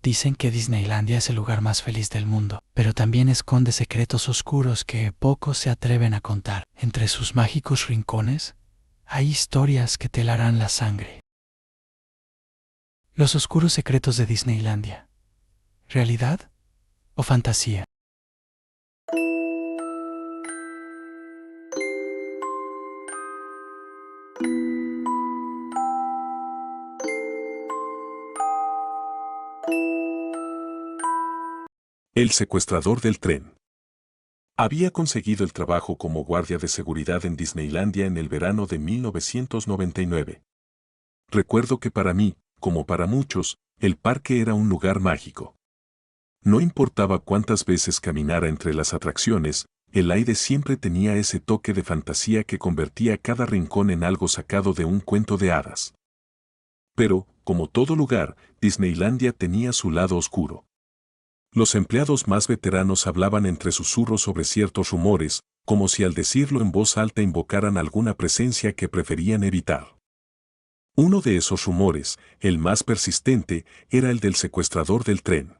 Dicen que Disneylandia es el lugar más feliz del mundo, pero también esconde secretos oscuros que pocos se atreven a contar. Entre sus mágicos rincones, hay historias que te helarán la sangre. Los oscuros secretos de Disneylandia. ¿Realidad o fantasía? El secuestrador del tren. Había conseguido el trabajo como guardia de seguridad en Disneylandia en el verano de 1999. Recuerdo que para mí, como para muchos, el parque era un lugar mágico. No importaba cuántas veces caminara entre las atracciones, el aire siempre tenía ese toque de fantasía que convertía cada rincón en algo sacado de un cuento de hadas. Pero, como todo lugar, Disneylandia tenía su lado oscuro. Los empleados más veteranos hablaban entre susurros sobre ciertos rumores, como si al decirlo en voz alta invocaran alguna presencia que preferían evitar. Uno de esos rumores, el más persistente, era el del secuestrador del tren.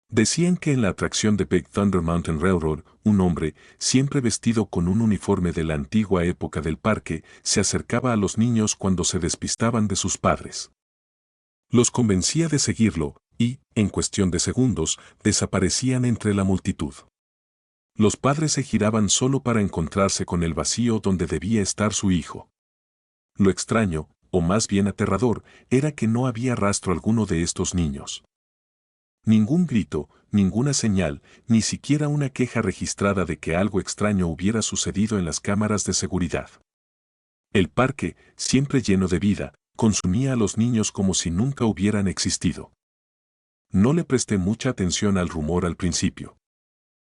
Decían que en la atracción de Big Thunder Mountain Railroad, un hombre, siempre vestido con un uniforme de la antigua época del parque, se acercaba a los niños cuando se despistaban de sus padres. Los convencía de seguirlo, y, en cuestión de segundos, desaparecían entre la multitud. Los padres se giraban solo para encontrarse con el vacío donde debía estar su hijo. Lo extraño, o más bien aterrador, era que no había rastro alguno de estos niños. Ningún grito, ninguna señal, ni siquiera una queja registrada de que algo extraño hubiera sucedido en las cámaras de seguridad. El parque, siempre lleno de vida, consumía a los niños como si nunca hubieran existido. No le presté mucha atención al rumor al principio.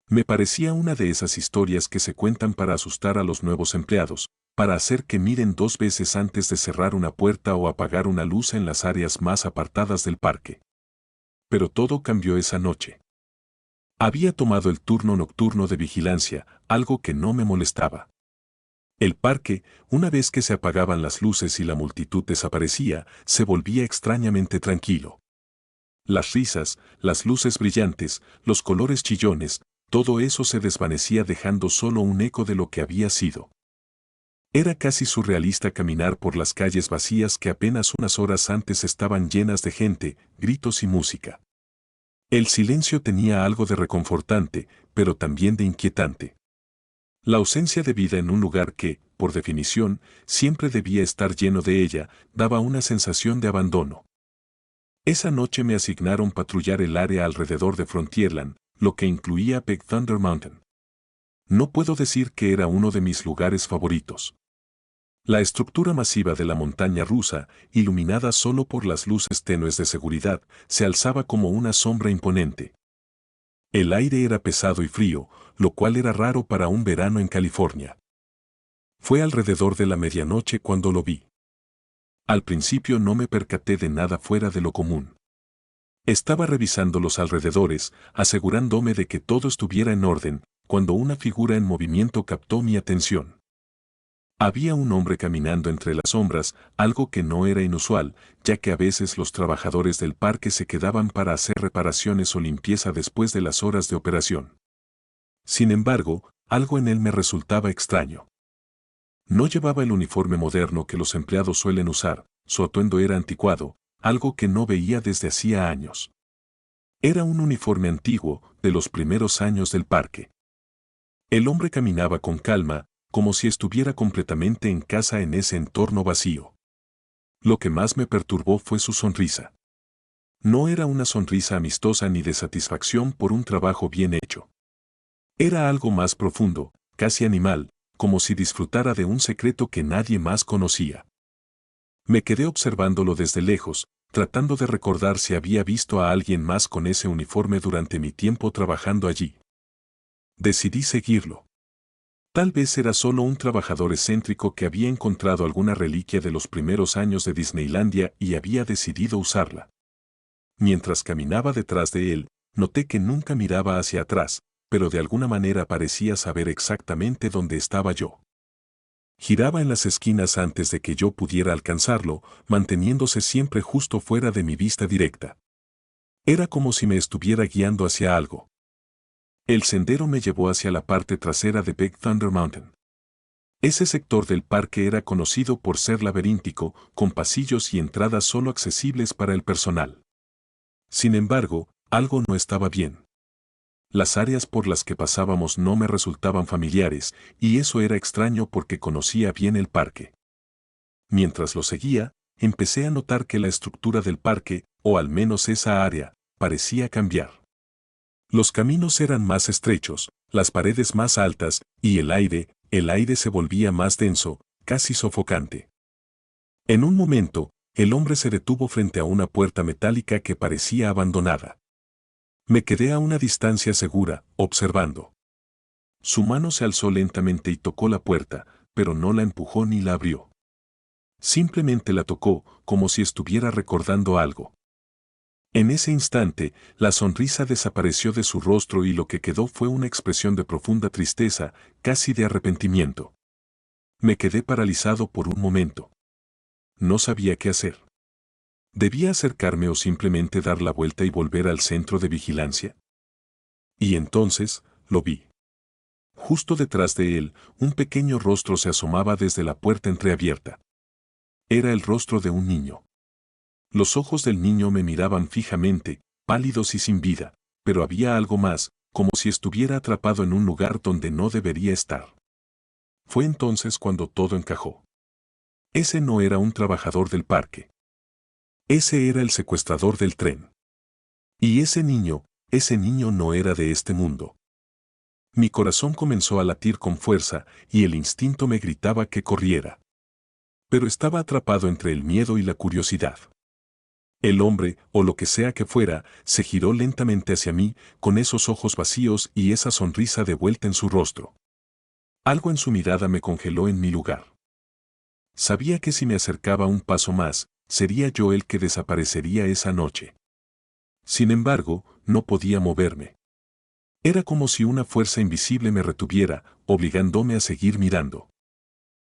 Me parecía una de esas historias que se cuentan para asustar a los nuevos empleados, para hacer que miren dos veces antes de cerrar una puerta o apagar una luz en las áreas más apartadas del parque. Pero todo cambió esa noche. Había tomado el turno nocturno de vigilancia, algo que no me molestaba. El parque, una vez que se apagaban las luces y la multitud desaparecía, se volvía extrañamente tranquilo. Las risas, las luces brillantes, los colores chillones, todo eso se desvanecía dejando solo un eco de lo que había sido. Era casi surrealista caminar por las calles vacías que apenas unas horas antes estaban llenas de gente, gritos y música. El silencio tenía algo de reconfortante, pero también de inquietante. La ausencia de vida en un lugar que, por definición, siempre debía estar lleno de ella, daba una sensación de abandono. Esa noche me asignaron patrullar el área alrededor de Frontierland, lo que incluía Big Thunder Mountain. No puedo decir que era uno de mis lugares favoritos. La estructura masiva de la montaña rusa, iluminada solo por las luces tenues de seguridad, se alzaba como una sombra imponente. El aire era pesado y frío, lo cual era raro para un verano en California. Fue alrededor de la medianoche cuando lo vi. Al principio no me percaté de nada fuera de lo común. Estaba revisando los alrededores, asegurándome de que todo estuviera en orden, cuando una figura en movimiento captó mi atención. Había un hombre caminando entre las sombras, algo que no era inusual, ya que a veces los trabajadores del parque se quedaban para hacer reparaciones o limpieza después de las horas de operación. Sin embargo, algo en él me resultaba extraño. No llevaba el uniforme moderno que los empleados suelen usar, su atuendo era anticuado, algo que no veía desde hacía años. Era un uniforme antiguo, de los primeros años del parque. El hombre caminaba con calma, como si estuviera completamente en casa en ese entorno vacío. Lo que más me perturbó fue su sonrisa. No era una sonrisa amistosa ni de satisfacción por un trabajo bien hecho. Era algo más profundo, casi animal, como si disfrutara de un secreto que nadie más conocía. Me quedé observándolo desde lejos, tratando de recordar si había visto a alguien más con ese uniforme durante mi tiempo trabajando allí. Decidí seguirlo. Tal vez era solo un trabajador excéntrico que había encontrado alguna reliquia de los primeros años de Disneylandia y había decidido usarla. Mientras caminaba detrás de él, noté que nunca miraba hacia atrás, pero de alguna manera parecía saber exactamente dónde estaba yo. Giraba en las esquinas antes de que yo pudiera alcanzarlo, manteniéndose siempre justo fuera de mi vista directa. Era como si me estuviera guiando hacia algo. El sendero me llevó hacia la parte trasera de Big Thunder Mountain. Ese sector del parque era conocido por ser laberíntico, con pasillos y entradas solo accesibles para el personal. Sin embargo, algo no estaba bien. Las áreas por las que pasábamos no me resultaban familiares, y eso era extraño porque conocía bien el parque. Mientras lo seguía, empecé a notar que la estructura del parque, o al menos esa área, parecía cambiar. Los caminos eran más estrechos, las paredes más altas, y el aire se volvía más denso, casi sofocante. En un momento, el hombre se detuvo frente a una puerta metálica que parecía abandonada. Me quedé a una distancia segura, observando. Su mano se alzó lentamente y tocó la puerta, pero no la empujó ni la abrió. Simplemente la tocó, como si estuviera recordando algo. En ese instante, la sonrisa desapareció de su rostro y lo que quedó fue una expresión de profunda tristeza, casi de arrepentimiento. Me quedé paralizado por un momento. No sabía qué hacer. ¿Debía acercarme o simplemente dar la vuelta y volver al centro de vigilancia? Y entonces, lo vi. Justo detrás de él, un pequeño rostro se asomaba desde la puerta entreabierta. Era el rostro de un niño. Los ojos del niño me miraban fijamente, pálidos y sin vida, pero había algo más, como si estuviera atrapado en un lugar donde no debería estar. Fue entonces cuando todo encajó. Ese no era un trabajador del parque. Ese era el secuestrador del tren. Y ese niño no era de este mundo. Mi corazón comenzó a latir con fuerza y el instinto me gritaba que corriera. Pero estaba atrapado entre el miedo y la curiosidad. El hombre, o lo que sea que fuera, se giró lentamente hacia mí, con esos ojos vacíos y esa sonrisa de vuelta en su rostro. Algo en su mirada me congeló en mi lugar. Sabía que si me acercaba un paso más, sería yo el que desaparecería esa noche. Sin embargo, no podía moverme. Era como si una fuerza invisible me retuviera, obligándome a seguir mirando.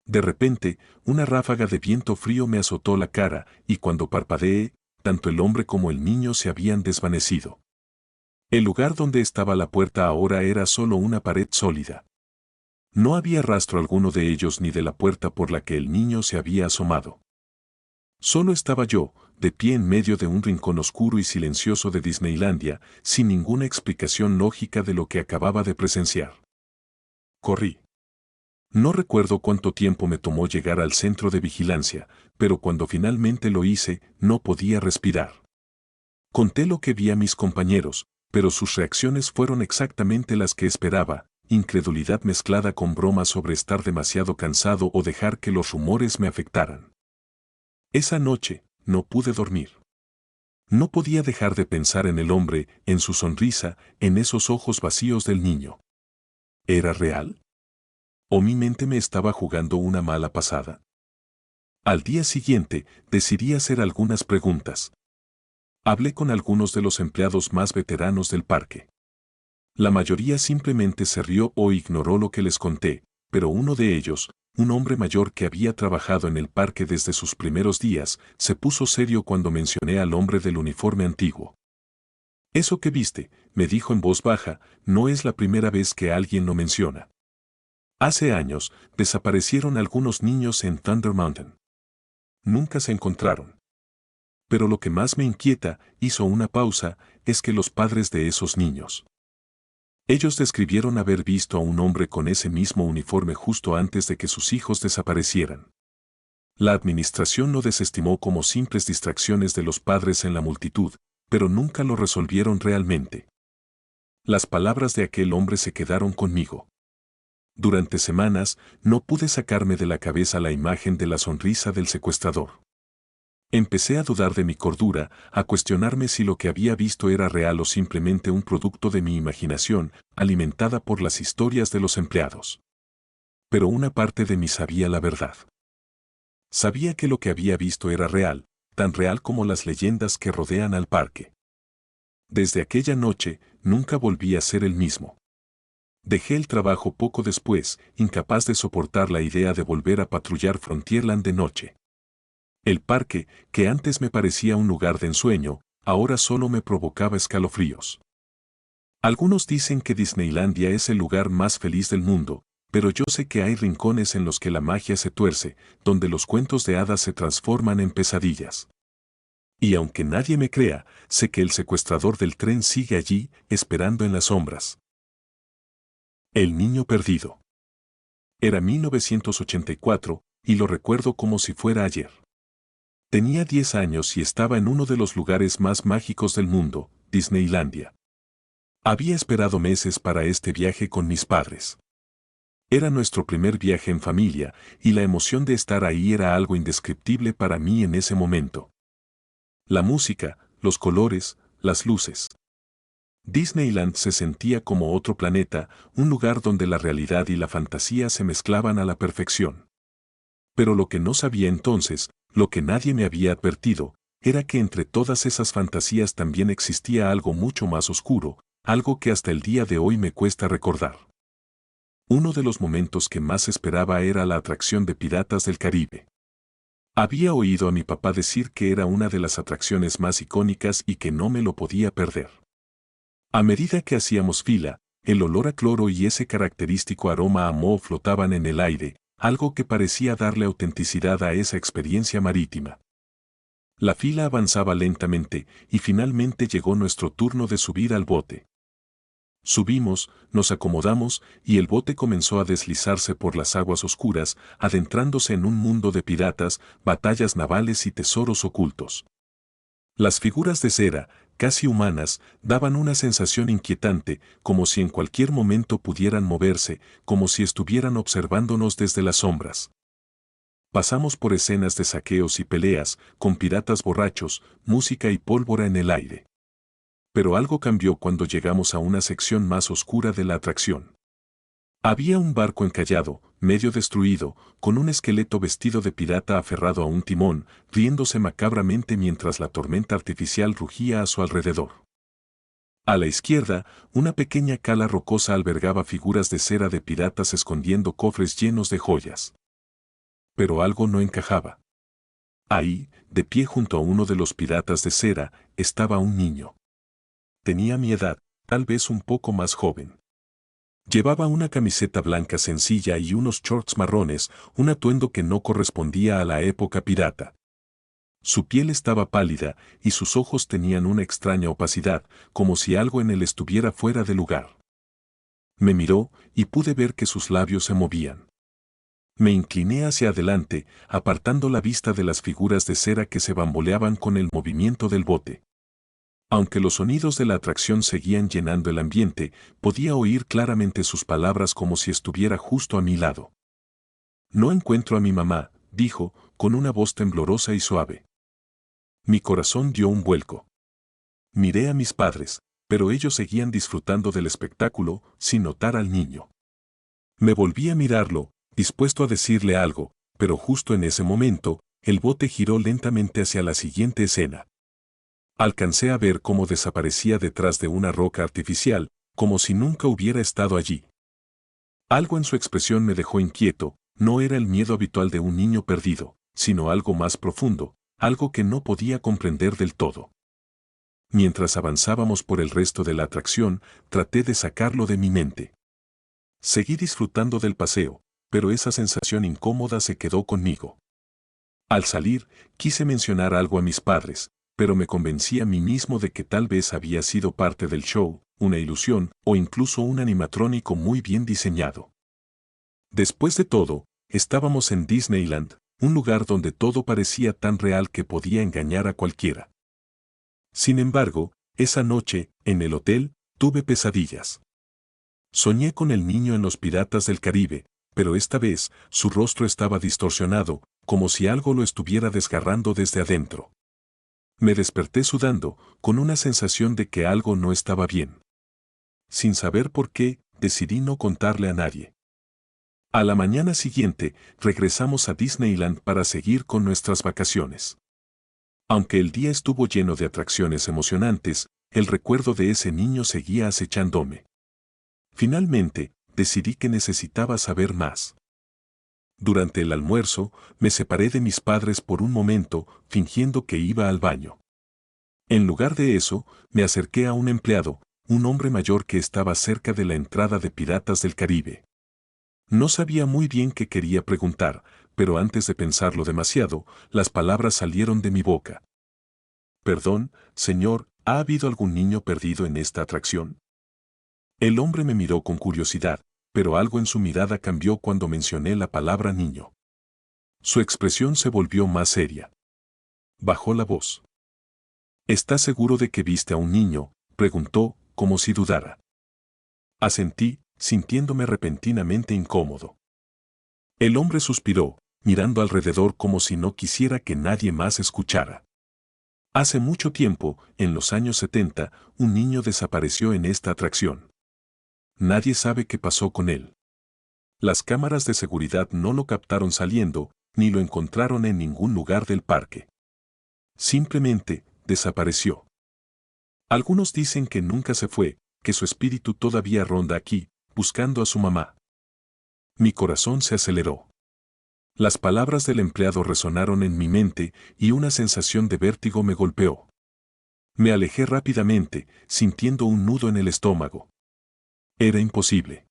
De repente, una ráfaga de viento frío me azotó la cara, y cuando parpadeé, tanto el hombre como el niño se habían desvanecido. El lugar donde estaba la puerta ahora era solo una pared sólida. No había rastro alguno de ellos ni de la puerta por la que el niño se había asomado. Solo estaba yo, de pie en medio de un rincón oscuro y silencioso de Disneylandia, sin ninguna explicación lógica de lo que acababa de presenciar. Corrí. No recuerdo cuánto tiempo me tomó llegar al centro de vigilancia, pero cuando finalmente lo hice, no podía respirar. Conté lo que vi a mis compañeros, pero sus reacciones fueron exactamente las que esperaba, incredulidad mezclada con bromas sobre estar demasiado cansado o dejar que los rumores me afectaran. Esa noche, no pude dormir. No podía dejar de pensar en el hombre, en su sonrisa, en esos ojos vacíos del niño. ¿Era real? ¿O mi mente me estaba jugando una mala pasada? Al día siguiente, decidí hacer algunas preguntas. Hablé con algunos de los empleados más veteranos del parque. La mayoría simplemente se rió o ignoró lo que les conté, pero uno de ellos, un hombre mayor que había trabajado en el parque desde sus primeros días, se puso serio cuando mencioné al hombre del uniforme antiguo. «Eso que viste», me dijo en voz baja, «no es la primera vez que alguien lo menciona. Hace años, desaparecieron algunos niños en Thunder Mountain. Nunca se encontraron. Pero lo que más me inquieta», hizo una pausa, «es que los padres de esos niños. Ellos describieron haber visto a un hombre con ese mismo uniforme justo antes de que sus hijos desaparecieran. La administración lo desestimó como simples distracciones de los padres en la multitud, pero nunca lo resolvieron realmente». Las palabras de aquel hombre se quedaron conmigo. Durante semanas, no pude sacarme de la cabeza la imagen de la sonrisa del secuestrador. Empecé a dudar de mi cordura, a cuestionarme si lo que había visto era real o simplemente un producto de mi imaginación, alimentada por las historias de los empleados. Pero una parte de mí sabía la verdad. Sabía que lo que había visto era real, tan real como las leyendas que rodean al parque. Desde aquella noche, nunca volví a ser el mismo. Dejé el trabajo poco después, incapaz de soportar la idea de volver a patrullar Frontierland de noche. El parque, que antes me parecía un lugar de ensueño, ahora solo me provocaba escalofríos. Algunos dicen que Disneylandia es el lugar más feliz del mundo, pero yo sé que hay rincones en los que la magia se tuerce, donde los cuentos de hadas se transforman en pesadillas. Y aunque nadie me crea, sé que el secuestrador del tren sigue allí, esperando en las sombras. El niño perdido. Era 1984, y lo recuerdo como si fuera ayer. Tenía 10 años y estaba en uno de los lugares más mágicos del mundo, Disneylandia. Había esperado meses para este viaje con mis padres. Era nuestro primer viaje en familia, y la emoción de estar ahí era algo indescriptible para mí en ese momento. La música, los colores, las luces. Disneyland se sentía como otro planeta, un lugar donde la realidad y la fantasía se mezclaban a la perfección. Pero lo que no sabía entonces, lo que nadie me había advertido, era que entre todas esas fantasías también existía algo mucho más oscuro, algo que hasta el día de hoy me cuesta recordar. Uno de los momentos que más esperaba era la atracción de Piratas del Caribe. Había oído a mi papá decir que era una de las atracciones más icónicas y que no me lo podía perder. A medida que hacíamos fila, el olor a cloro y ese característico aroma a moho flotaban en el aire, algo que parecía darle autenticidad a esa experiencia marítima. La fila avanzaba lentamente y finalmente llegó nuestro turno de subir al bote. Subimos, nos acomodamos y el bote comenzó a deslizarse por las aguas oscuras, adentrándose en un mundo de piratas, batallas navales y tesoros ocultos. Las figuras de cera, casi humanas, daban una sensación inquietante, como si en cualquier momento pudieran moverse, como si estuvieran observándonos desde las sombras. Pasamos por escenas de saqueos y peleas, con piratas borrachos, música y pólvora en el aire. Pero algo cambió cuando llegamos a una sección más oscura de la atracción. Había un barco encallado, medio destruido, con un esqueleto vestido de pirata aferrado a un timón, riéndose macabramente mientras la tormenta artificial rugía a su alrededor. A la izquierda, una pequeña cala rocosa albergaba figuras de cera de piratas escondiendo cofres llenos de joyas. Pero algo no encajaba. Ahí, de pie junto a uno de los piratas de cera, estaba un niño. Tenía mi edad, tal vez un poco más joven. Llevaba una camiseta blanca sencilla y unos shorts marrones, un atuendo que no correspondía a la época pirata. Su piel estaba pálida y sus ojos tenían una extraña opacidad, como si algo en él estuviera fuera de lugar. Me miró y pude ver que sus labios se movían. Me incliné hacia adelante, apartando la vista de las figuras de cera que se bamboleaban con el movimiento del bote. Aunque los sonidos de la atracción seguían llenando el ambiente, podía oír claramente sus palabras como si estuviera justo a mi lado. No encuentro a mi mamá, dijo, con una voz temblorosa y suave. Mi corazón dio un vuelco. Miré a mis padres, pero ellos seguían disfrutando del espectáculo, sin notar al niño. Me volví a mirarlo, dispuesto a decirle algo, pero justo en ese momento, el bote giró lentamente hacia la siguiente escena. Alcancé a ver cómo desaparecía detrás de una roca artificial, como si nunca hubiera estado allí. Algo en su expresión me dejó inquieto, no era el miedo habitual de un niño perdido, sino algo más profundo, algo que no podía comprender del todo. Mientras avanzábamos por el resto de la atracción, traté de sacarlo de mi mente. Seguí disfrutando del paseo, pero esa sensación incómoda se quedó conmigo. Al salir, quise mencionar algo a mis padres, pero me convencí a mí mismo de que tal vez había sido parte del show, una ilusión, o incluso un animatrónico muy bien diseñado. Después de todo, estábamos en Disneyland, un lugar donde todo parecía tan real que podía engañar a cualquiera. Sin embargo, esa noche, en el hotel, tuve pesadillas. Soñé con el niño en los Piratas del Caribe, pero esta vez, su rostro estaba distorsionado, como si algo lo estuviera desgarrando desde adentro. Me desperté sudando, con una sensación de que algo no estaba bien. Sin saber por qué, decidí no contarle a nadie. A la mañana siguiente, regresamos a Disneyland para seguir con nuestras vacaciones. Aunque el día estuvo lleno de atracciones emocionantes, el recuerdo de ese niño seguía acechándome. Finalmente, decidí que necesitaba saber más. Durante el almuerzo, me separé de mis padres por un momento, fingiendo que iba al baño. En lugar de eso, me acerqué a un empleado, un hombre mayor que estaba cerca de la entrada de Piratas del Caribe. No sabía muy bien qué quería preguntar, pero antes de pensarlo demasiado, las palabras salieron de mi boca. Perdón, señor, ¿ha habido algún niño perdido en esta atracción? El hombre me miró con curiosidad, pero algo en su mirada cambió cuando mencioné la palabra niño. Su expresión se volvió más seria. Bajó la voz. ¿Estás seguro de que viste a un niño?, preguntó, como si dudara. Asentí, sintiéndome repentinamente incómodo. El hombre suspiró, mirando alrededor como si no quisiera que nadie más escuchara. Hace mucho tiempo, en los años 70, un niño desapareció en esta atracción. Nadie sabe qué pasó con él. Las cámaras de seguridad no lo captaron saliendo, ni lo encontraron en ningún lugar del parque. Simplemente, desapareció. Algunos dicen que nunca se fue, que su espíritu todavía ronda aquí, buscando a su mamá. Mi corazón se aceleró. Las palabras del empleado resonaron en mi mente y una sensación de vértigo me golpeó. Me alejé rápidamente, sintiendo un nudo en el estómago. Era imposible.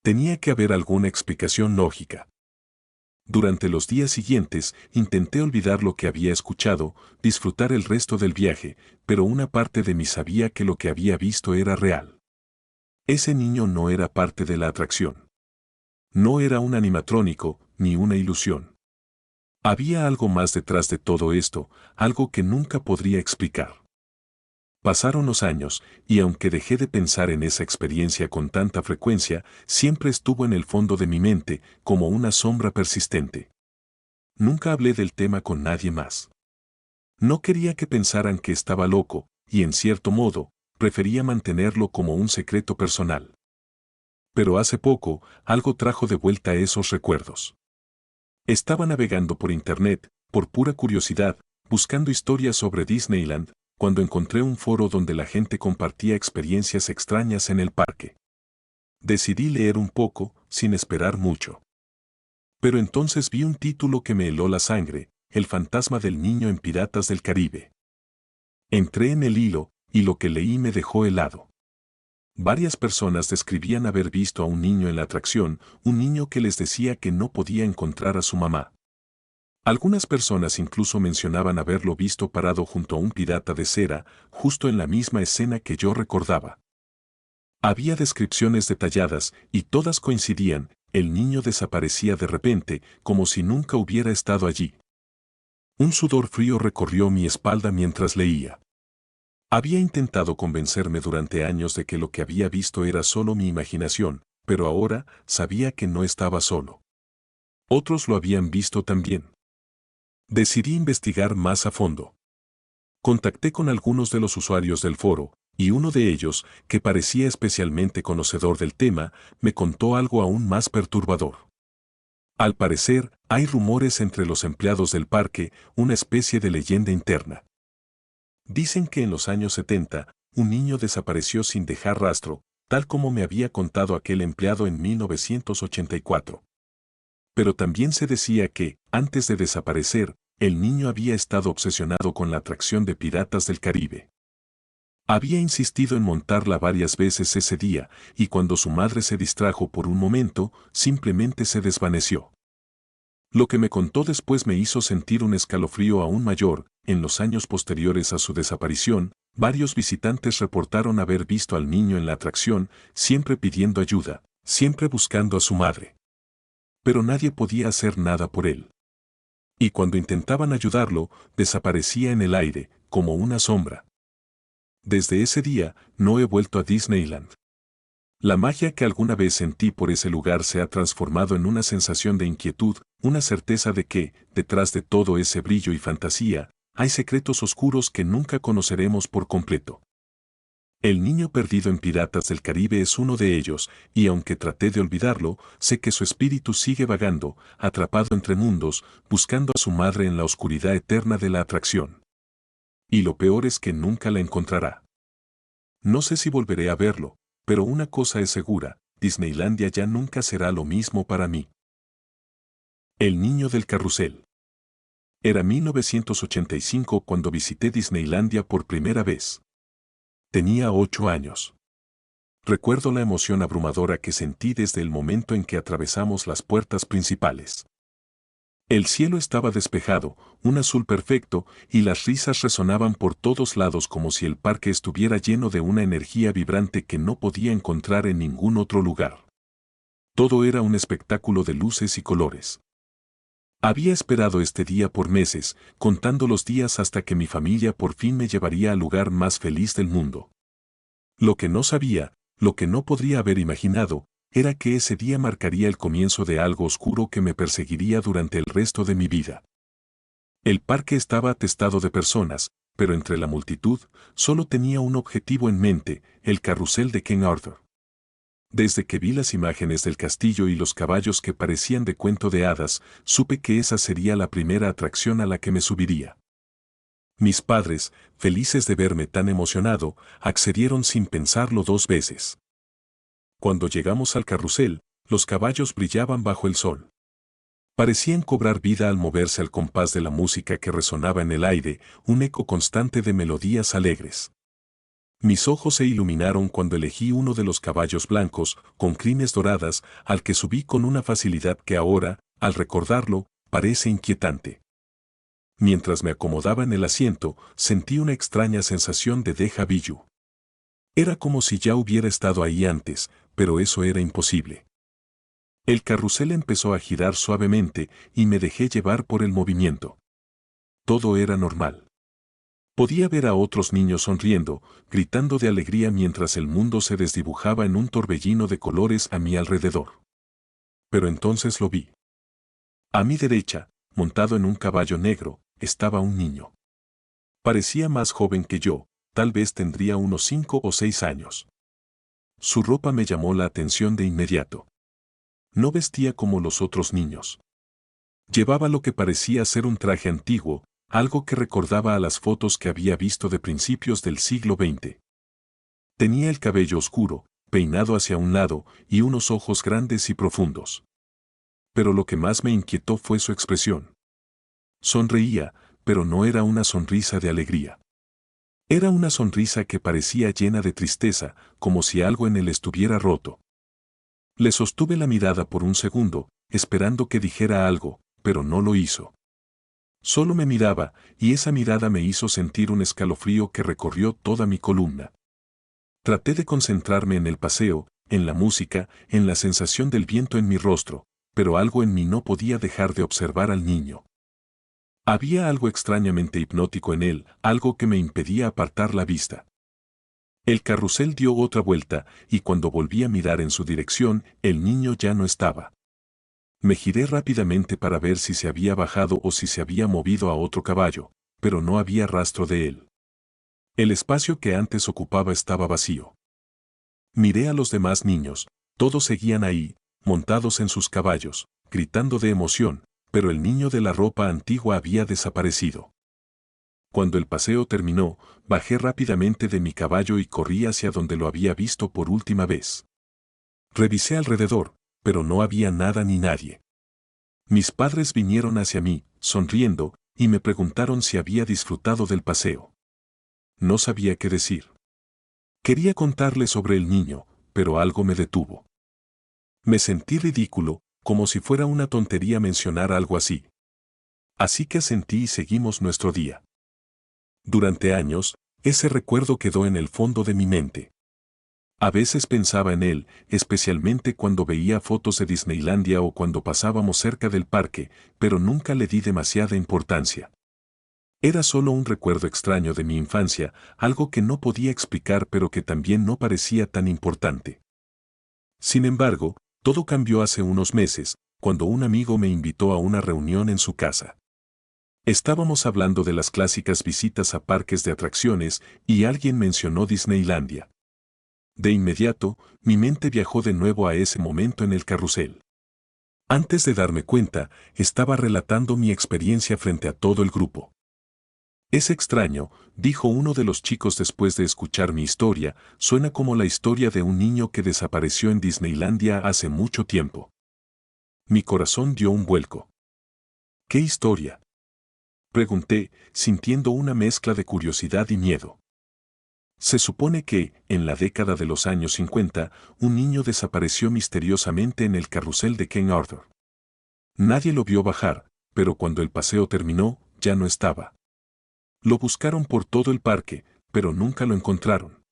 Tenía que haber alguna explicación lógica. Durante los días siguientes intenté olvidar lo que había escuchado, disfrutar el resto del viaje, pero una parte de mí sabía que lo que había visto era real. Ese niño no era parte de la atracción. No era un animatrónico, ni una ilusión. Había algo más detrás de todo esto, algo que nunca podría explicar. Pasaron los años, y aunque dejé de pensar en esa experiencia con tanta frecuencia, siempre estuvo en el fondo de mi mente, como una sombra persistente. Nunca hablé del tema con nadie más. No quería que pensaran que estaba loco, y en cierto modo, prefería mantenerlo como un secreto personal. Pero hace poco, algo trajo de vuelta esos recuerdos. Estaba navegando por internet, por pura curiosidad, buscando historias sobre Disneyland, cuando encontré un foro donde la gente compartía experiencias extrañas en el parque. Decidí leer un poco, sin esperar mucho. Pero entonces vi un título que me heló la sangre, El fantasma del niño en Piratas del Caribe. Entré en el hilo, y lo que leí me dejó helado. Varias personas describían haber visto a un niño en la atracción, un niño que les decía que no podía encontrar a su mamá. Algunas personas incluso mencionaban haberlo visto parado junto a un pirata de cera, justo en la misma escena que yo recordaba. Había descripciones detalladas, y todas coincidían, el niño desaparecía de repente, como si nunca hubiera estado allí. Un sudor frío recorrió mi espalda mientras leía. Había intentado convencerme durante años de que lo que había visto era solo mi imaginación, pero ahora sabía que no estaba solo. Otros lo habían visto también. Decidí investigar más a fondo. Contacté con algunos de los usuarios del foro, y uno de ellos, que parecía especialmente conocedor del tema, me contó algo aún más perturbador. Al parecer, hay rumores entre los empleados del parque, una especie de leyenda interna. Dicen que en los años 70, un niño desapareció sin dejar rastro, tal como me había contado aquel empleado en 1984. Pero también se decía que, antes de desaparecer, el niño había estado obsesionado con la atracción de Piratas del Caribe. Había insistido en montarla varias veces ese día, y cuando su madre se distrajo por un momento, simplemente se desvaneció. Lo que me contó después me hizo sentir un escalofrío aún mayor. En los años posteriores a su desaparición, varios visitantes reportaron haber visto al niño en la atracción, siempre pidiendo ayuda, siempre buscando a su madre. Pero nadie podía hacer nada por él. Y cuando intentaban ayudarlo, desaparecía en el aire, como una sombra. Desde ese día, no he vuelto a Disneyland. La magia que alguna vez sentí por ese lugar se ha transformado en una sensación de inquietud, una certeza de que, detrás de todo ese brillo y fantasía, hay secretos oscuros que nunca conoceremos por completo. El niño perdido en Piratas del Caribe es uno de ellos, y aunque traté de olvidarlo, sé que su espíritu sigue vagando, atrapado entre mundos, buscando a su madre en la oscuridad eterna de la atracción. Y lo peor es que nunca la encontrará. No sé si volveré a verlo, pero una cosa es segura, Disneylandia ya nunca será lo mismo para mí. El niño del carrusel. Era 1985 cuando visité Disneylandia por primera vez. Tenía 8 años. Recuerdo la emoción abrumadora que sentí desde el momento en que atravesamos las puertas principales. El cielo estaba despejado, un azul perfecto, y las risas resonaban por todos lados como si el parque estuviera lleno de una energía vibrante que no podía encontrar en ningún otro lugar. Todo era un espectáculo de luces y colores. Había esperado este día por meses, contando los días hasta que mi familia por fin me llevaría al lugar más feliz del mundo. Lo que no sabía, lo que no podría haber imaginado, era que ese día marcaría el comienzo de algo oscuro que me perseguiría durante el resto de mi vida. El parque estaba atestado de personas, pero entre la multitud, solo tenía un objetivo en mente, el carrusel de King Arthur. Desde que vi las imágenes del castillo y los caballos que parecían de cuento de hadas, supe que esa sería la primera atracción a la que me subiría. Mis padres, felices de verme tan emocionado, accedieron sin pensarlo 2 veces. Cuando llegamos al carrusel, los caballos brillaban bajo el sol. Parecían cobrar vida al moverse al compás de la música que resonaba en el aire, un eco constante de melodías alegres. Mis ojos se iluminaron cuando elegí uno de los caballos blancos, con crines doradas, al que subí con una facilidad que ahora, al recordarlo, parece inquietante. Mientras me acomodaba en el asiento, sentí una extraña sensación de déjà vu. Era como si ya hubiera estado ahí antes, pero eso era imposible. El carrusel empezó a girar suavemente y me dejé llevar por el movimiento. Todo era normal. Podía ver a otros niños sonriendo, gritando de alegría mientras el mundo se desdibujaba en un torbellino de colores a mi alrededor. Pero entonces lo vi. A mi derecha, montado en un caballo negro, estaba un niño. Parecía más joven que yo, tal vez tendría unos 5 o 6 años. Su ropa me llamó la atención de inmediato. No vestía como los otros niños. Llevaba lo que parecía ser un traje antiguo, algo que recordaba a las fotos que había visto de principios del siglo XX. Tenía el cabello oscuro, peinado hacia un lado, y unos ojos grandes y profundos. Pero lo que más me inquietó fue su expresión. Sonreía, pero no era una sonrisa de alegría. Era una sonrisa que parecía llena de tristeza, como si algo en él estuviera roto. Le sostuve la mirada por un segundo, esperando que dijera algo, pero no lo hizo. Solo me miraba, y esa mirada me hizo sentir un escalofrío que recorrió toda mi columna. Traté de concentrarme en el paseo, en la música, en la sensación del viento en mi rostro, pero algo en mí no podía dejar de observar al niño. Había algo extrañamente hipnótico en él, algo que me impedía apartar la vista. El carrusel dio otra vuelta, y cuando volví a mirar en su dirección, el niño ya no estaba. Me giré rápidamente para ver si se había bajado o si se había movido a otro caballo, pero no había rastro de él. El espacio que antes ocupaba estaba vacío. Miré a los demás niños, todos seguían ahí, montados en sus caballos, gritando de emoción, pero el niño de la ropa antigua había desaparecido. Cuando el paseo terminó, bajé rápidamente de mi caballo y corrí hacia donde lo había visto por última vez. Revisé alrededor, pero no había nada ni nadie. Mis padres vinieron hacia mí, sonriendo, y me preguntaron si había disfrutado del paseo. No sabía qué decir. Quería contarles sobre el niño, pero algo me detuvo. Me sentí ridículo, como si fuera una tontería mencionar algo así. Así que asentí y seguimos nuestro día. Durante años, ese recuerdo quedó en el fondo de mi mente. A veces pensaba en él, especialmente cuando veía fotos de Disneylandia o cuando pasábamos cerca del parque, pero nunca le di demasiada importancia. Era solo un recuerdo extraño de mi infancia, algo que no podía explicar pero que también no parecía tan importante. Sin embargo, todo cambió hace unos meses, cuando un amigo me invitó a una reunión en su casa. Estábamos hablando de las clásicas visitas a parques de atracciones y alguien mencionó Disneylandia. De inmediato, mi mente viajó de nuevo a ese momento en el carrusel. Antes de darme cuenta, estaba relatando mi experiencia frente a todo el grupo. Es extraño, dijo uno de los chicos después de escuchar mi historia, suena como la historia de un niño que desapareció en Disneylandia hace mucho tiempo. Mi corazón dio un vuelco. ¿Qué historia? Pregunté, sintiendo una mezcla de curiosidad y miedo. Se supone que, en la década de los años 50, un niño desapareció misteriosamente en el carrusel de King Arthur. Nadie lo vio bajar, pero cuando el paseo terminó, ya no estaba. Lo buscaron por todo el parque, pero nunca lo encontraron.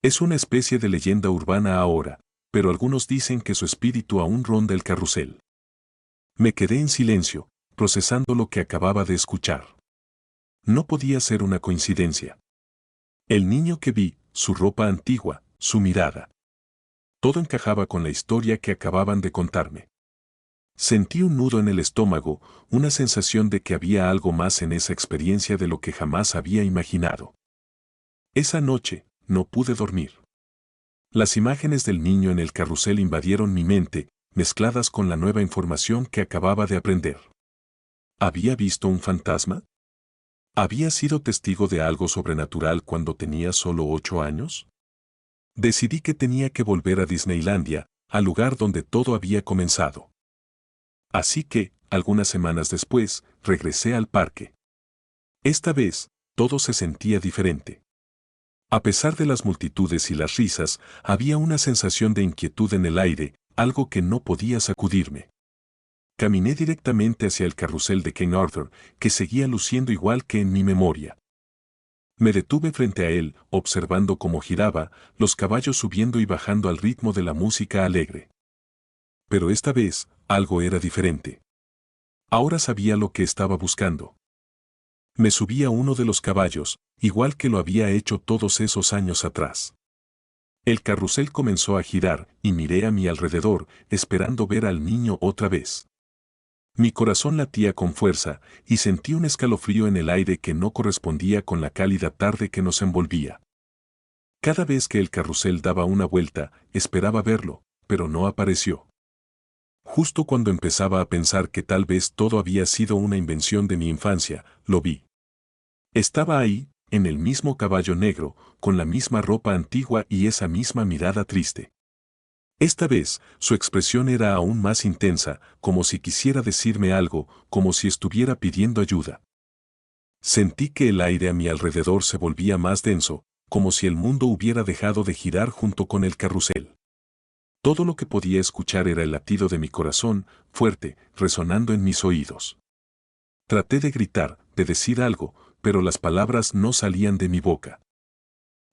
Es una especie de leyenda urbana ahora, pero algunos dicen que su espíritu aún ronda el carrusel. Me quedé en silencio, procesando lo que acababa de escuchar. No podía ser una coincidencia. El niño que vi, su ropa antigua, su mirada. Todo encajaba con la historia que acababan de contarme. Sentí un nudo en el estómago, una sensación de que había algo más en esa experiencia de lo que jamás había imaginado. Esa noche, no pude dormir. Las imágenes del niño en el carrusel invadieron mi mente, mezcladas con la nueva información que acababa de aprender. ¿Había visto un fantasma? ¿Había sido testigo de algo sobrenatural cuando tenía solo 8 años? Decidí que tenía que volver a Disneylandia, al lugar donde todo había comenzado. Así que, algunas semanas después, regresé al parque. Esta vez, todo se sentía diferente. A pesar de las multitudes y las risas, había una sensación de inquietud en el aire, algo que no podía sacudirme. Caminé directamente hacia el carrusel de King Arthur, que seguía luciendo igual que en mi memoria. Me detuve frente a él, observando cómo giraba, los caballos subiendo y bajando al ritmo de la música alegre. Pero esta vez, algo era diferente. Ahora sabía lo que estaba buscando. Me subí a uno de los caballos, igual que lo había hecho todos esos años atrás. El carrusel comenzó a girar, y miré a mi alrededor, esperando ver al niño otra vez. Mi corazón latía con fuerza, y sentí un escalofrío en el aire que no correspondía con la cálida tarde que nos envolvía. Cada vez que el carrusel daba una vuelta, esperaba verlo, pero no apareció. Justo cuando empezaba a pensar que tal vez todo había sido una invención de mi infancia, lo vi. Estaba ahí, en el mismo caballo negro, con la misma ropa antigua y esa misma mirada triste. Esta vez, su expresión era aún más intensa, como si quisiera decirme algo, como si estuviera pidiendo ayuda. Sentí que el aire a mi alrededor se volvía más denso, como si el mundo hubiera dejado de girar junto con el carrusel. Todo lo que podía escuchar era el latido de mi corazón, fuerte, resonando en mis oídos. Traté de gritar, de decir algo, pero las palabras no salían de mi boca.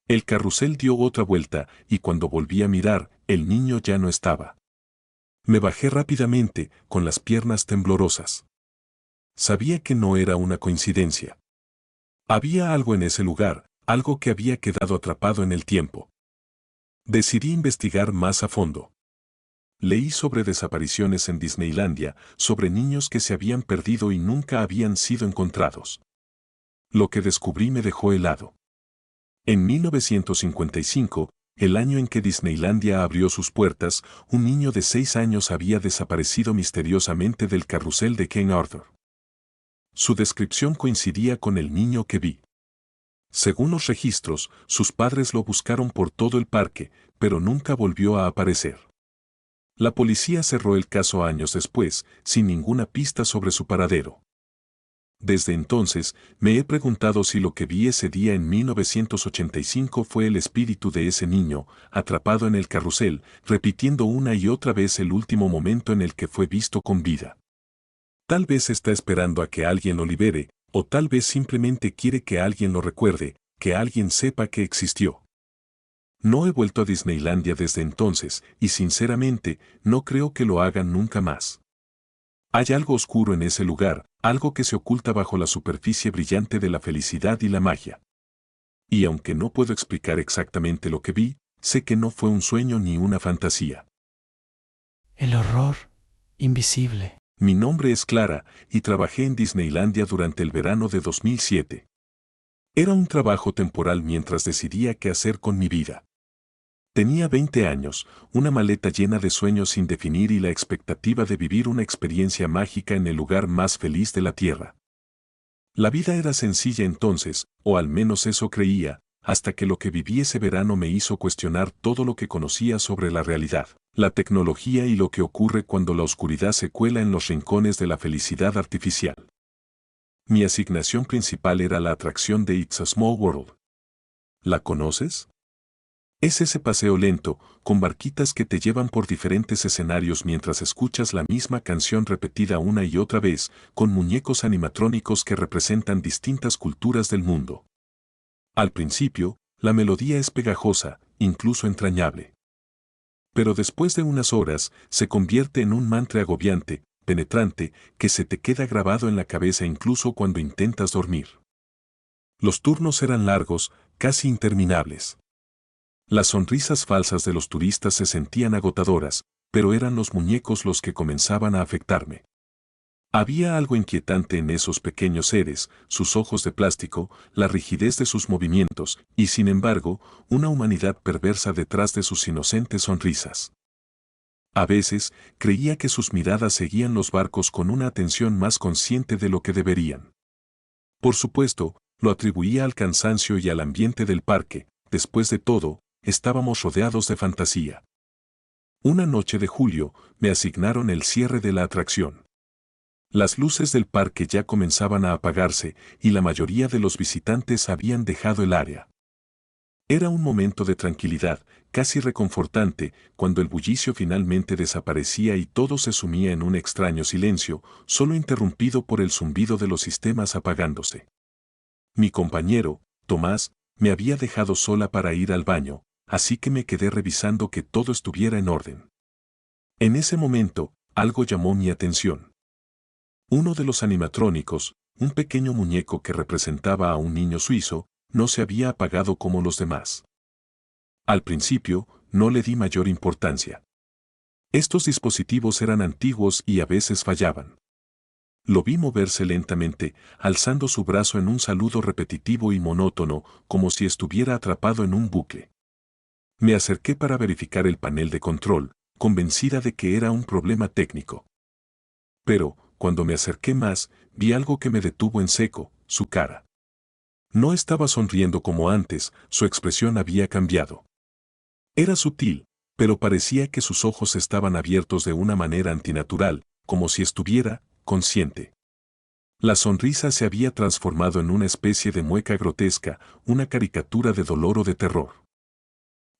El carrusel dio otra vuelta, y cuando volví a mirar, el niño ya no estaba. Me bajé rápidamente, con las piernas temblorosas. Sabía que no era una coincidencia. Había algo en ese lugar, algo que había quedado atrapado en el tiempo. Decidí investigar más a fondo. Leí sobre desapariciones en Disneylandia, sobre niños que se habían perdido y nunca habían sido encontrados. Lo que descubrí me dejó helado. En 1955, el año en que Disneylandia abrió sus puertas, un niño de 6 años había desaparecido misteriosamente del carrusel de King Arthur. Su descripción coincidía con el niño que vi. Según los registros, sus padres lo buscaron por todo el parque, pero nunca volvió a aparecer. La policía cerró el caso años después, sin ninguna pista sobre su paradero. Desde entonces, me he preguntado si lo que vi ese día en 1985 fue el espíritu de ese niño, atrapado en el carrusel, repitiendo una y otra vez el último momento en el que fue visto con vida. Tal vez está esperando a que alguien lo libere, o tal vez simplemente quiere que alguien lo recuerde, que alguien sepa que existió. No he vuelto a Disneylandia desde entonces, y sinceramente, no creo que lo hagan nunca más. Hay algo oscuro en ese lugar, algo que se oculta bajo la superficie brillante de la felicidad y la magia. Y aunque no puedo explicar exactamente lo que vi, sé que no fue un sueño ni una fantasía. El horror invisible. Mi nombre es Clara, y trabajé en Disneylandia durante el verano de 2007. Era un trabajo temporal mientras decidía qué hacer con mi vida. Tenía 20 años, una maleta llena de sueños sin definir y la expectativa de vivir una experiencia mágica en el lugar más feliz de la Tierra. La vida era sencilla entonces, o al menos eso creía, hasta que lo que viví ese verano me hizo cuestionar todo lo que conocía sobre la realidad, la tecnología y lo que ocurre cuando la oscuridad se cuela en los rincones de la felicidad artificial. Mi asignación principal era la atracción de It's a Small World. ¿La conoces? Es ese paseo lento, con barquitas que te llevan por diferentes escenarios mientras escuchas la misma canción repetida una y otra vez, con muñecos animatrónicos que representan distintas culturas del mundo. Al principio, la melodía es pegajosa, incluso entrañable. Pero después de unas horas, se convierte en un mantra agobiante, penetrante, que se te queda grabado en la cabeza incluso cuando intentas dormir. Los turnos eran largos, casi interminables. Las sonrisas falsas de los turistas se sentían agotadoras, pero eran los muñecos los que comenzaban a afectarme. Había algo inquietante en esos pequeños seres, sus ojos de plástico, la rigidez de sus movimientos, y sin embargo, una humanidad perversa detrás de sus inocentes sonrisas. A veces, creía que sus miradas seguían los barcos con una atención más consciente de lo que deberían. Por supuesto, lo atribuía al cansancio y al ambiente del parque. Después de todo, estábamos rodeados de fantasía. Una noche de julio, me asignaron el cierre de la atracción. Las luces del parque ya comenzaban a apagarse y la mayoría de los visitantes habían dejado el área. Era un momento de tranquilidad, casi reconfortante, cuando el bullicio finalmente desaparecía y todo se sumía en un extraño silencio, solo interrumpido por el zumbido de los sistemas apagándose. Mi compañero, Tomás, me había dejado sola para ir al baño, así que me quedé revisando que todo estuviera en orden. En ese momento, algo llamó mi atención. Uno de los animatrónicos, un pequeño muñeco que representaba a un niño suizo, no se había apagado como los demás. Al principio, no le di mayor importancia. Estos dispositivos eran antiguos y a veces fallaban. Lo vi moverse lentamente, alzando su brazo en un saludo repetitivo y monótono, como si estuviera atrapado en un bucle. Me acerqué para verificar el panel de control, convencida de que era un problema técnico. Pero, cuando me acerqué más, vi algo que me detuvo en seco, su cara. No estaba sonriendo como antes, su expresión había cambiado. Era sutil, pero parecía que sus ojos estaban abiertos de una manera antinatural, como si estuviera consciente. La sonrisa se había transformado en una especie de mueca grotesca, una caricatura de dolor o de terror.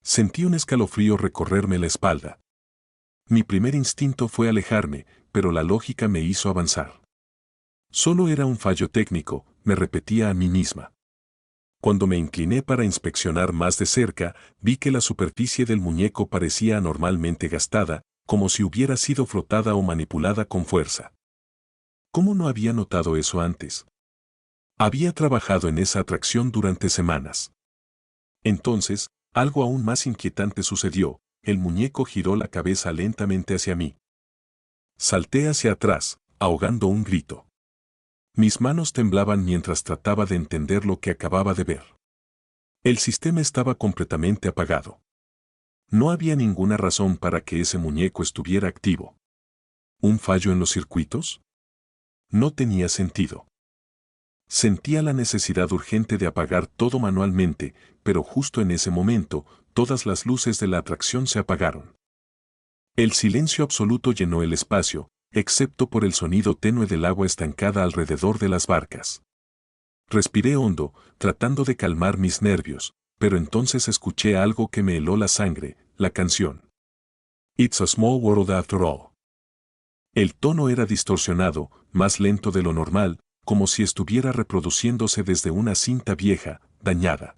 Sentí un escalofrío recorrerme la espalda. Mi primer instinto fue alejarme, pero la lógica me hizo avanzar. Solo era un fallo técnico, me repetía a mí misma. Cuando me incliné para inspeccionar más de cerca, vi que la superficie del muñeco parecía anormalmente gastada, como si hubiera sido frotada o manipulada con fuerza. ¿Cómo no había notado eso antes? Había trabajado en esa atracción durante semanas. Entonces, algo aún más inquietante sucedió, el muñeco giró la cabeza lentamente hacia mí. Salté hacia atrás, ahogando un grito. Mis manos temblaban mientras trataba de entender lo que acababa de ver. El sistema estaba completamente apagado. No había ninguna razón para que ese muñeco estuviera activo. ¿Un fallo en los circuitos? No tenía sentido. Sentía la necesidad urgente de apagar todo manualmente, pero justo en ese momento, todas las luces de la atracción se apagaron. El silencio absoluto llenó el espacio, excepto por el sonido tenue del agua estancada alrededor de las barcas. Respiré hondo, tratando de calmar mis nervios, pero entonces escuché algo que me heló la sangre, la canción. It's a Small World After All. El tono era distorsionado, más lento de lo normal, como si estuviera reproduciéndose desde una cinta vieja, dañada.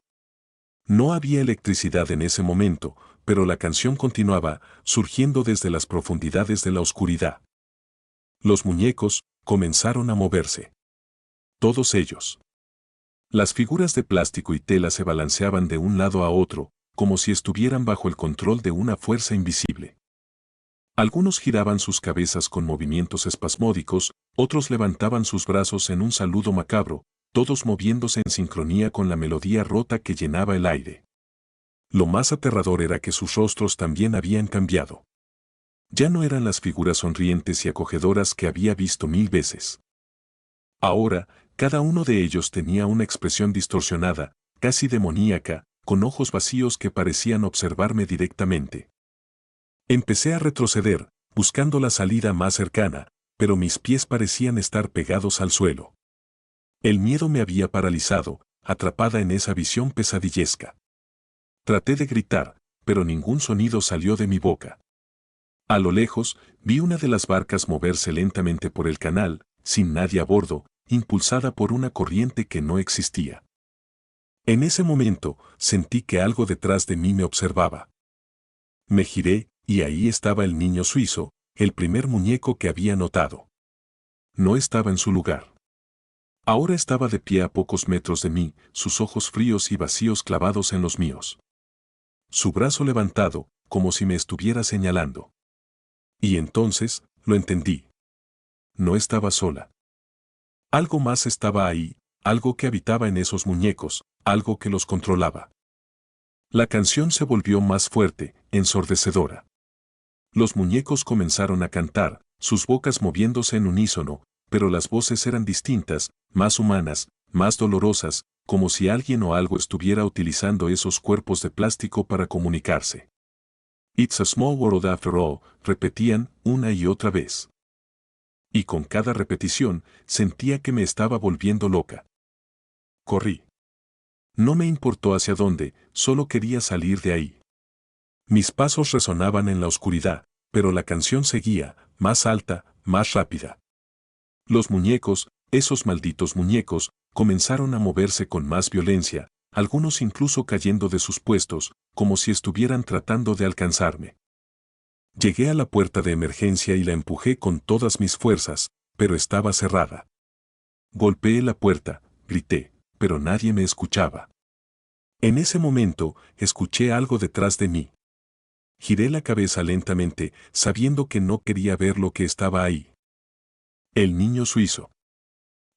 No había electricidad en ese momento, pero la canción continuaba, surgiendo desde las profundidades de la oscuridad. Los muñecos comenzaron a moverse. Todos ellos. Las figuras de plástico y tela se balanceaban de un lado a otro, como si estuvieran bajo el control de una fuerza invisible. Algunos giraban sus cabezas con movimientos espasmódicos, otros levantaban sus brazos en un saludo macabro, todos moviéndose en sincronía con la melodía rota que llenaba el aire. Lo más aterrador era que sus rostros también habían cambiado. Ya no eran las figuras sonrientes y acogedoras que había visto 1000 veces. Ahora, cada uno de ellos tenía una expresión distorsionada, casi demoníaca, con ojos vacíos que parecían observarme directamente. Empecé a retroceder, buscando la salida más cercana, pero mis pies parecían estar pegados al suelo. El miedo me había paralizado, atrapada en esa visión pesadillesca. Traté de gritar, pero ningún sonido salió de mi boca. A lo lejos, vi una de las barcas moverse lentamente por el canal, sin nadie a bordo, impulsada por una corriente que no existía. En ese momento, sentí que algo detrás de mí me observaba. Me giré, y ahí estaba el niño suizo, el primer muñeco que había notado. No estaba en su lugar. Ahora estaba de pie a pocos metros de mí, sus ojos fríos y vacíos clavados en los míos. Su brazo levantado, como si me estuviera señalando. Y entonces, lo entendí. No estaba sola. Algo más estaba ahí, algo que habitaba en esos muñecos, algo que los controlaba. La canción se volvió más fuerte, ensordecedora. Los muñecos comenzaron a cantar, sus bocas moviéndose en unísono, pero las voces eran distintas, más humanas, más dolorosas, como si alguien o algo estuviera utilizando esos cuerpos de plástico para comunicarse. It's a small world after all, repetían una y otra vez. Y con cada repetición, sentía que me estaba volviendo loca. Corrí. No me importó hacia dónde, solo quería salir de ahí. Mis pasos resonaban en la oscuridad, pero la canción seguía, más alta, más rápida. Los muñecos, esos malditos muñecos, comenzaron a moverse con más violencia, algunos incluso cayendo de sus puestos, como si estuvieran tratando de alcanzarme. Llegué a la puerta de emergencia y la empujé con todas mis fuerzas, pero estaba cerrada. Golpeé la puerta, grité, pero nadie me escuchaba. En ese momento, escuché algo detrás de mí. Giré la cabeza lentamente, sabiendo que no quería ver lo que estaba ahí. El niño suizo.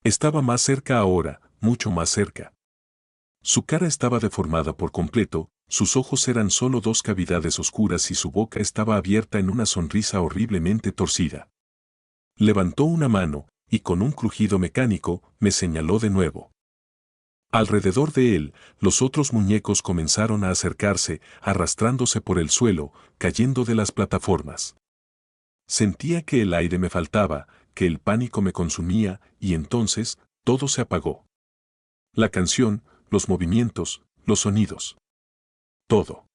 Estaba más cerca ahora, mucho más cerca. Su cara estaba deformada por completo, sus ojos eran solo dos cavidades oscuras y su boca estaba abierta en una sonrisa horriblemente torcida. Levantó una mano, y con un crujido mecánico, me señaló de nuevo. Alrededor de él, los otros muñecos comenzaron a acercarse, arrastrándose por el suelo, cayendo de las plataformas. Sentía que el aire me faltaba, que el pánico me consumía, y entonces, todo se apagó. La canción, los movimientos, los sonidos. Todo.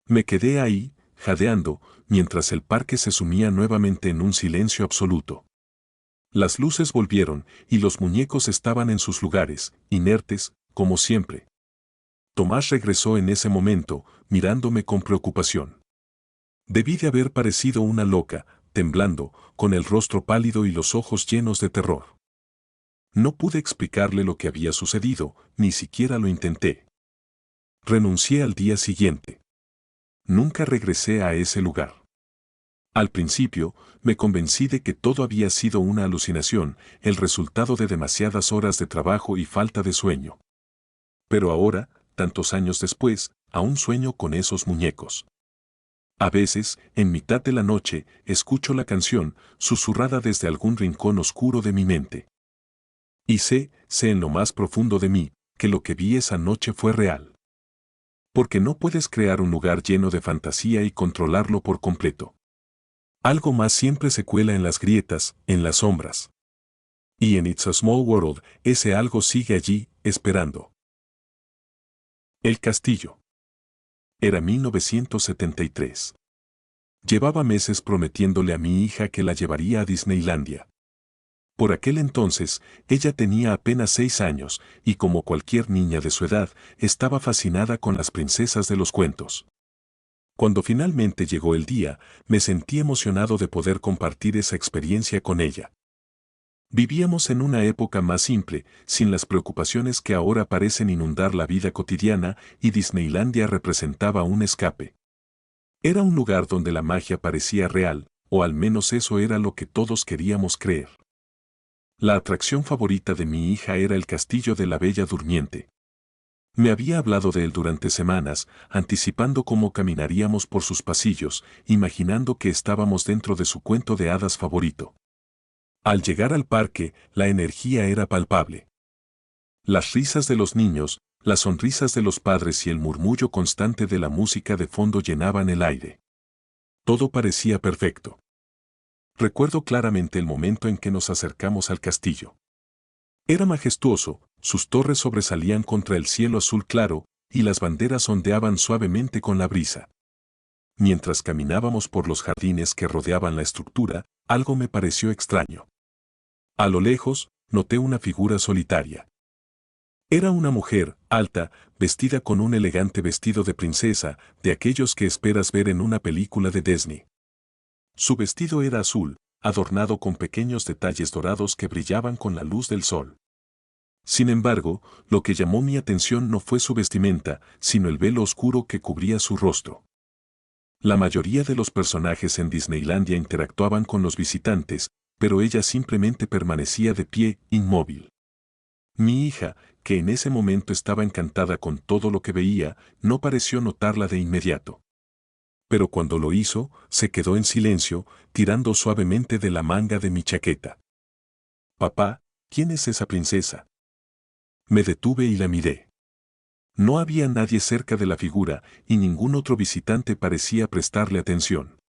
Me quedé ahí, jadeando, mientras el parque se sumía nuevamente en un silencio absoluto. Las luces volvieron, y los muñecos estaban en sus lugares, inertes, como siempre. Tomás regresó en ese momento, mirándome con preocupación. Debí de haber parecido una loca, temblando, con el rostro pálido y los ojos llenos de terror. No pude explicarle lo que había sucedido, ni siquiera lo intenté. Renuncié al día siguiente. Nunca regresé a ese lugar. Al principio, me convencí de que todo había sido una alucinación, el resultado de demasiadas horas de trabajo y falta de sueño. Pero ahora, tantos años después, aún sueño con esos muñecos. A veces, en mitad de la noche, escucho la canción, susurrada desde algún rincón oscuro de mi mente. Y sé en lo más profundo de mí, que lo que vi esa noche fue real. Porque no puedes crear un lugar lleno de fantasía y controlarlo por completo. Algo más siempre se cuela en las grietas, en las sombras. Y en It's a Small World, ese algo sigue allí, esperando. El castillo. Era 1973. Llevaba meses prometiéndole a mi hija que la llevaría a Disneylandia. Por aquel entonces, ella tenía apenas 6 años, y como cualquier niña de su edad, estaba fascinada con las princesas de los cuentos. Cuando finalmente llegó el día, me sentí emocionado de poder compartir esa experiencia con ella. Vivíamos en una época más simple, sin las preocupaciones que ahora parecen inundar la vida cotidiana, y Disneylandia representaba un escape. Era un lugar donde la magia parecía real, o al menos eso era lo que todos queríamos creer. La atracción favorita de mi hija era el castillo de la Bella Durmiente. Me había hablado de él durante semanas, anticipando cómo caminaríamos por sus pasillos, imaginando que estábamos dentro de su cuento de hadas favorito. Al llegar al parque, la energía era palpable. Las risas de los niños, las sonrisas de los padres y el murmullo constante de la música de fondo llenaban el aire. Todo parecía perfecto. Recuerdo claramente el momento en que nos acercamos al castillo. Era majestuoso, sus torres sobresalían contra el cielo azul claro, y las banderas ondeaban suavemente con la brisa. Mientras caminábamos por los jardines que rodeaban la estructura, algo me pareció extraño. A lo lejos, noté una figura solitaria. Era una mujer, alta, vestida con un elegante vestido de princesa, de aquellos que esperas ver en una película de Disney. Su vestido era azul, adornado con pequeños detalles dorados que brillaban con la luz del sol. Sin embargo, lo que llamó mi atención no fue su vestimenta, sino el velo oscuro que cubría su rostro. La mayoría de los personajes en Disneylandia interactuaban con los visitantes, pero ella simplemente permanecía de pie, inmóvil. Mi hija, que en ese momento estaba encantada con todo lo que veía, no pareció notarla de inmediato. Pero cuando lo hizo, se quedó en silencio, tirando suavemente de la manga de mi chaqueta. «Papá, ¿quién es esa princesa?». Me detuve y la miré. No había nadie cerca de la figura, y ningún otro visitante parecía prestarle atención.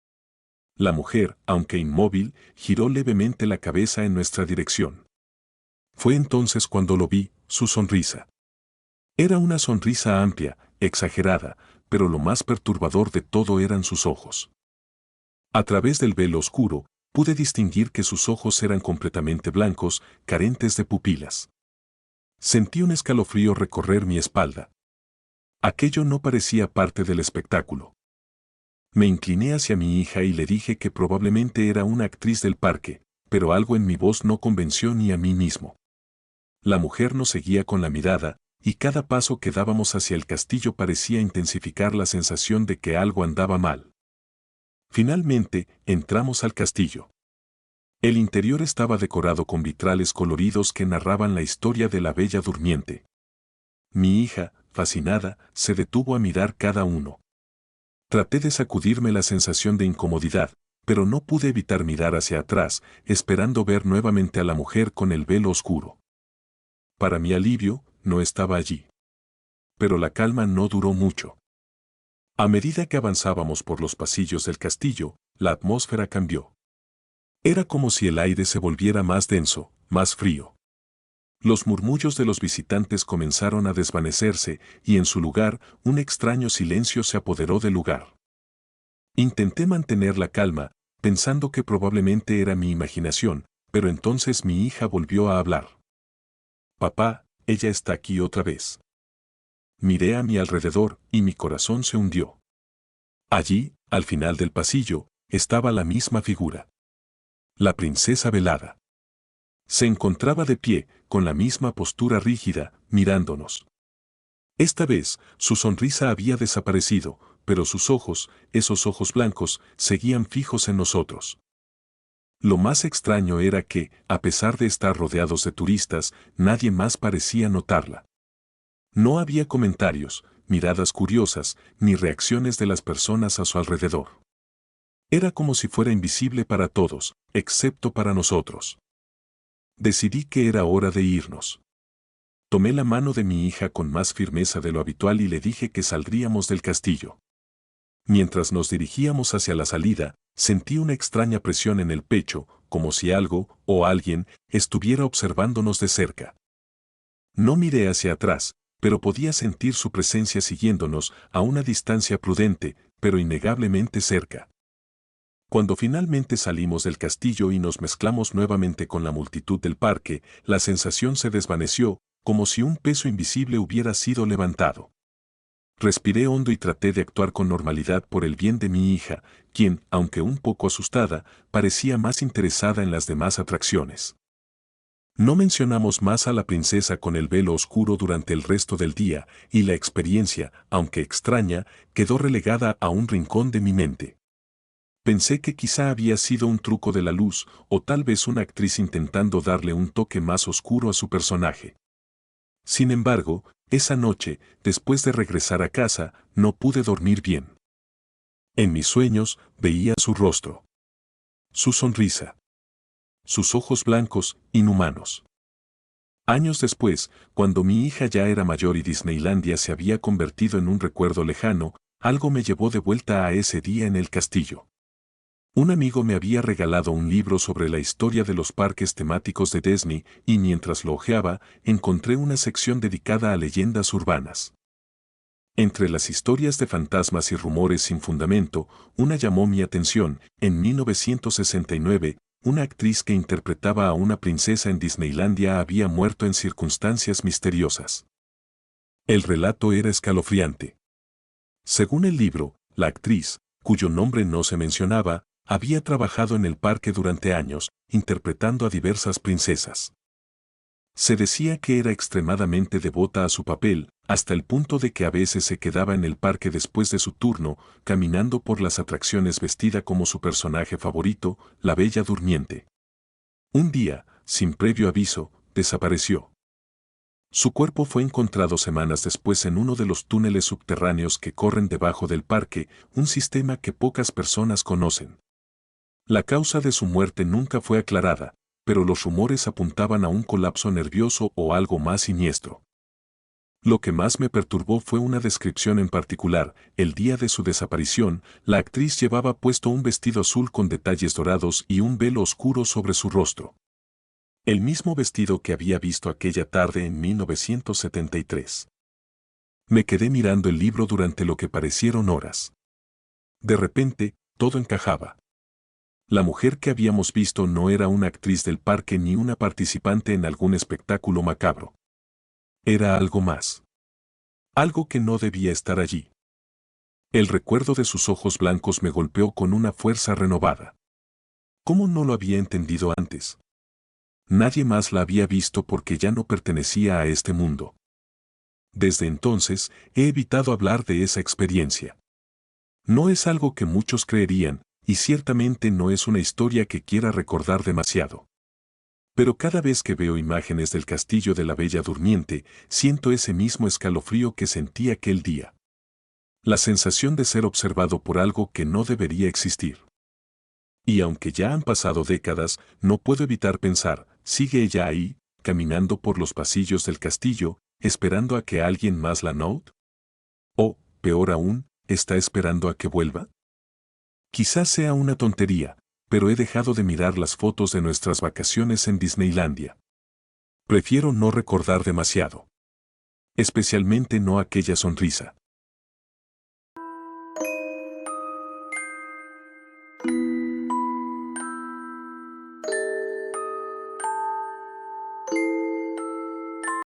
La mujer, aunque inmóvil, giró levemente la cabeza en nuestra dirección. Fue entonces cuando lo vi, su sonrisa. Era una sonrisa amplia, exagerada, pero lo más perturbador de todo eran sus ojos. A través del velo oscuro, pude distinguir que sus ojos eran completamente blancos, carentes de pupilas. Sentí un escalofrío recorrer mi espalda. Aquello no parecía parte del espectáculo. Me incliné hacia mi hija y le dije que probablemente era una actriz del parque, pero algo en mi voz no convenció ni a mí mismo. La mujer nos seguía con la mirada, y cada paso que dábamos hacia el castillo parecía intensificar la sensación de que algo andaba mal. Finalmente, entramos al castillo. El interior estaba decorado con vitrales coloridos que narraban la historia de la Bella Durmiente. Mi hija, fascinada, se detuvo a mirar cada uno. Traté de sacudirme la sensación de incomodidad, pero no pude evitar mirar hacia atrás, esperando ver nuevamente a la mujer con el velo oscuro. Para mi alivio, no estaba allí. Pero la calma no duró mucho. A medida que avanzábamos por los pasillos del castillo, la atmósfera cambió. Era como si el aire se volviera más denso, más frío. Los murmullos de los visitantes comenzaron a desvanecerse y en su lugar un extraño silencio se apoderó del lugar. Intenté mantener la calma, pensando que probablemente era mi imaginación, pero entonces mi hija volvió a hablar. «Papá, ella está aquí otra vez». Miré a mi alrededor y mi corazón se hundió. Allí, al final del pasillo, estaba la misma figura. La princesa velada. Se encontraba de pie, con la misma postura rígida, mirándonos. Esta vez, su sonrisa había desaparecido, pero sus ojos, esos ojos blancos, seguían fijos en nosotros. Lo más extraño era que, a pesar de estar rodeados de turistas, nadie más parecía notarla. No había comentarios, miradas curiosas, ni reacciones de las personas a su alrededor. Era como si fuera invisible para todos, excepto para nosotros. Decidí que era hora de irnos. Tomé la mano de mi hija con más firmeza de lo habitual y le dije que saldríamos del castillo. Mientras nos dirigíamos hacia la salida, sentí una extraña presión en el pecho, como si algo, o alguien, estuviera observándonos de cerca. No miré hacia atrás, pero podía sentir su presencia siguiéndonos a una distancia prudente, pero innegablemente cerca. Cuando finalmente salimos del castillo y nos mezclamos nuevamente con la multitud del parque, la sensación se desvaneció, como si un peso invisible hubiera sido levantado. Respiré hondo y traté de actuar con normalidad por el bien de mi hija, quien, aunque un poco asustada, parecía más interesada en las demás atracciones. No mencionamos más a la princesa con el velo oscuro durante el resto del día, y la experiencia, aunque extraña, quedó relegada a un rincón de mi mente. Pensé que quizá había sido un truco de la luz, o tal vez una actriz intentando darle un toque más oscuro a su personaje. Sin embargo, esa noche, después de regresar a casa, no pude dormir bien. En mis sueños, veía su rostro. Su sonrisa. Sus ojos blancos, inhumanos. Años después, cuando mi hija ya era mayor y Disneylandia se había convertido en un recuerdo lejano, algo me llevó de vuelta a ese día en el castillo. Un amigo me había regalado un libro sobre la historia de los parques temáticos de Disney y mientras lo hojeaba, encontré una sección dedicada a leyendas urbanas. Entre las historias de fantasmas y rumores sin fundamento, una llamó mi atención. En 1969, una actriz que interpretaba a una princesa en Disneylandia había muerto en circunstancias misteriosas. El relato era escalofriante. Según el libro, la actriz, cuyo nombre no se mencionaba, había trabajado en el parque durante años, interpretando a diversas princesas. Se decía que era extremadamente devota a su papel, hasta el punto de que a veces se quedaba en el parque después de su turno, caminando por las atracciones vestida como su personaje favorito, la Bella Durmiente. Un día, sin previo aviso, desapareció. Su cuerpo fue encontrado semanas después en uno de los túneles subterráneos que corren debajo del parque, un sistema que pocas personas conocen. La causa de su muerte nunca fue aclarada, pero los rumores apuntaban a un colapso nervioso o algo más siniestro. Lo que más me perturbó fue una descripción en particular. El día de su desaparición, la actriz llevaba puesto un vestido azul con detalles dorados y un velo oscuro sobre su rostro. El mismo vestido que había visto aquella tarde en 1973. Me quedé mirando el libro durante lo que parecieron horas. De repente, todo encajaba. La mujer que habíamos visto no era una actriz del parque ni una participante en algún espectáculo macabro. Era algo más. Algo que no debía estar allí. El recuerdo de sus ojos blancos me golpeó con una fuerza renovada. ¿Cómo no lo había entendido antes? Nadie más la había visto porque ya no pertenecía a este mundo. Desde entonces, he evitado hablar de esa experiencia. No es algo que muchos creerían, y ciertamente no es una historia que quiera recordar demasiado. Pero cada vez que veo imágenes del castillo de la Bella Durmiente, siento ese mismo escalofrío que sentí aquel día. La sensación de ser observado por algo que no debería existir. Y aunque ya han pasado décadas, no puedo evitar pensar, ¿sigue ella ahí, caminando por los pasillos del castillo, esperando a que alguien más la note? O, peor aún, ¿está esperando a que vuelva? Quizás sea una tontería, pero he dejado de mirar las fotos de nuestras vacaciones en Disneylandia. Prefiero no recordar demasiado. Especialmente no aquella sonrisa.